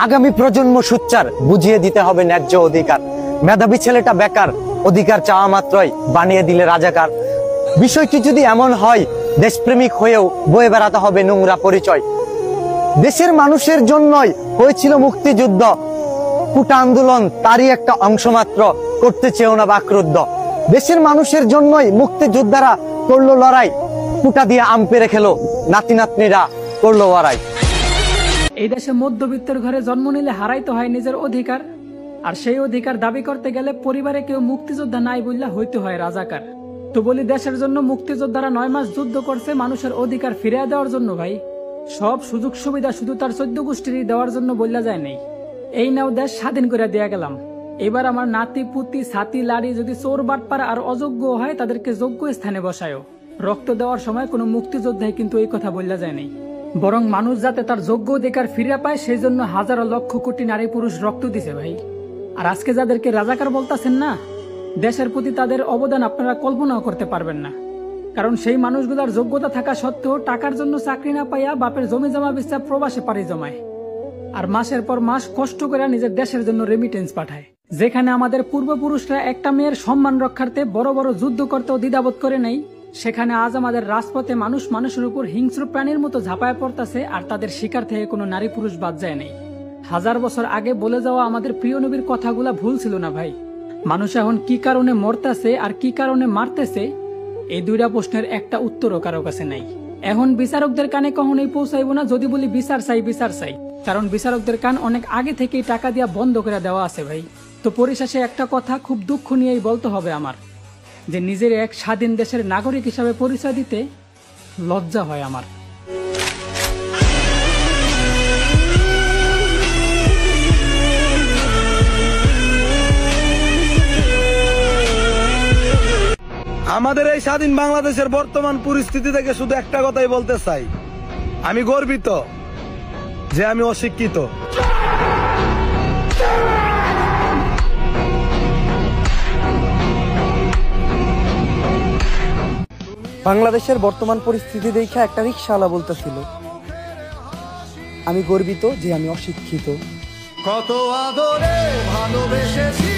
আগামী প্রজন্ম সুচ্চার বুঝিয়ে দিতে হবে ন্যায্য অধিকার। মেধাবী ছেলেটা বেকার, অধিকার চাওয়া মাত্রই বানিয়ে দিলে রাজাকার। বিষয়টি যদি এমন হয়, দেশপ্রেমিক হয়েও বয়ে বেড়াতে হবে নোংরা পরিচয়। দেশের মানুষের জন্যই হয়েছিল মুক্তিযুদ্ধ, কোটা আন্দোলন তারই একটা অংশ মাত্র, করতে চেয়েও না বাকরুদ্ধ। দেশের মানুষের জন্যই মুক্তিযোদ্ধারা করলো লড়াই, কোটা দিয়ে আম পেড়ে খেলো, নাতি নাতনিরা করলো লড়াই। এই দেশে মধ্যবিত্তের ঘরে জন্ম নিলে হারাইতে হয় নিজের অধিকার, আর সেই অধিকার দাবি করতে গেলে পরিবারে কেউ মুক্তিযোদ্ধা নাই বললে হইতে হয় রাজাকার। তো বলি, দেশের জন্য মুক্তিযোদ্ধারা 9 মাস যুদ্ধ করছে মানুষের অধিকার ফিরিয়ে দেওয়ার জন্য ভাই। সব সুযোগ সুবিধা শুধু তার 14 গোষ্ঠীরই দেওয়ার জন্য বললা যায় নাই। এই নাও দেশ স্বাধীন করে দেয়া গেলাম, এবার আমার নাতি পুতি ছাতি লাড়ি যদি চোর বাটপার আর অযোগ্য হয় তাদেরকে যোগ্য স্থানে বসায়ও। রক্ত দেওয়ার সময় কোনো মুক্তিযোদ্ধাই কিন্তু এই কথা বললা যায় নাই, বরং মানুষ যাতে তার যোগ্য অধিকার ফিরে পায় সেই জন্য হাজারো লক্ষ কোটি নারী পুরুষ রক্ত দিছে ভাই। আর আজকে যাদেরকে রাজাকার বলতাছেন না, দেশের প্রতি তাদের অবদান আপনারা কল্পনাও করতে পারবেন না। কারণ সেই মানুষগুলোর যোগ্যতা থাকা সত্ত্বেও টাকার জন্য চাকরি না পাইয়া বাপের জমি জমা বেচা প্রবাসে পাড়ি জমায়, আর মাসের পর মাস কষ্ট করে নিজের দেশের জন্য রেমিটেন্স পাঠায়। যেখানে আমাদের পূর্বপুরুষরা একটা মেয়ের সম্মান রক্ষার্থে বড় বড় যুদ্ধ করতেও দ্বিধাবোধ করে নেই, সেখানে আজ আমাদের রাজপথে মানুষ মানুষের উপর হিংস্র প্রাণীর মতো ঝাঁপায় পড়তেছে, আর তাদের শিকার থেকে কোনো নারী পুরুষ বাদ যায় নাই। 1000 বছর আগে বলে যাওয়া আমাদের প্রিয় নবীর কথাগুলা ভুল ছিল না ভাই। মানুষ এখন কি কারণে মরতেছে আর কি কারণে মারতেছে, এই দুইটা প্রশ্নের একটা উত্তরও কারো কাছে নাই। এখন বিচারকদের কানে কখনোই পৌঁছাইব না যদি বলি বিচার চাই বিচার চাই, কারণ বিচারকদের কান অনেক আগে থেকেই টাকা দিয়া বন্ধ করে দেওয়া আছে ভাই। তো পরিশেষে একটা কথা খুব দুঃখ নিয়েই বলতে হবে আমার, যে নিজের এক স্বাধীন দেশের নাগরিক হিসাবে পরিচয় দিতে লজ্জা হয় আমার। আমাদের এই স্বাধীন বাংলাদেশের বর্তমান পরিস্থিতি থেকে শুধু একটা কথাই বলতে চাই, আমি গর্বিত যে আমি অশিক্ষিত। বাংলাদেশের বর্তমান পরিস্থিতি দেখে একটা রিকশাওয়ালা বলতেছিল, আমি গর্বিত যে আমি অশিক্ষিত। কত আদরে ভালোবেসেছি